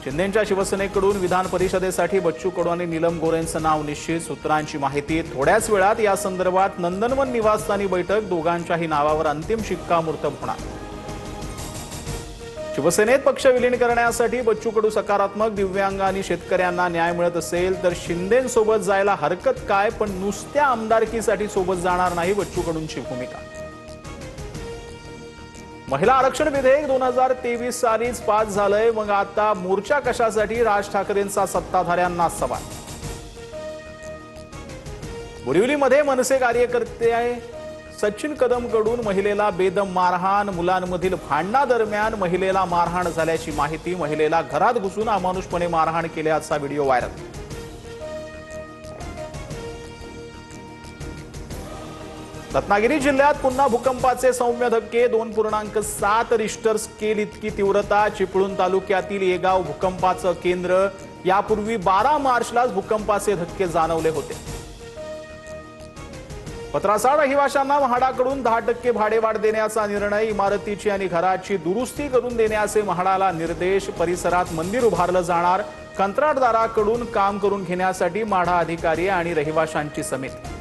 शिंदेंच्या शिवसेनेकडून विधान परिषदेसाठी बच्चू कडू आणि नीलम गोऱ्हेंचं नाव निश्चित। सूत्रांची माहिती, थोड्याच वेळात या संदर्भात नंदनवन निवासस्थानी बैठक, दोघांच्याही नावावर अंतिम शिक्कामोर्तब होणार। शिवसेनेत पक्ष विलीन करण्यासाठी बच्चू कडू सकारात्मक, दिव्यांग आणि शेतकऱ्यांना न्याय मिळत असेल तर शिंदेंसोबत जायला हरकत काय, पण नुसत्या आमदारकीसाठी सोबत जाणार नाही, बच्चू कडूंची भूमिका। महिला आरक्षण विधेयक 2023 सालीच पास झालंय, मग आता मोर्चा कशासाठी, राज ठाकरेंचा सत्ताधाऱ्यांना सवाल। बोरिवलीमध्ये मनसे कार्यकर्ते सचिन कदमकडून महिलेला बेदम मारहाण, मुलांमधील भांडणादरम्यान महिलेला मारहाण झाल्याची माहिती। महिलेला घरात घुसून अमानुषपणे मारहाण केल्याचा व्हिडिओ व्हायरल। रत्नागिरी जिल्ह्यात पुन्हा भूकंपाचे सौम्य धक्के, 2.7 रिश्टर स्केल इतकी तीव्रता। चिपळूण तालुक्यातील येगाव भूकंपाचं केंद्र। यापूर्वी 12 मार्चलाच भूकंपाचे धक्के जाणवले होते। पत्रासाड रहिवाशांना म्हाडाकडून 10% भाडेवाढ देण्याचा निर्णय। इमारतीची आणि घराची दुरुस्ती करून देण्याचे म्हाडाला निर्देश। परिसरात मंदिर उभारलं जाणार। कंत्राटदाराकडून काम करून घेण्यासाठी म्हाडा अधिकारी आणि रहिवाशांची समिती।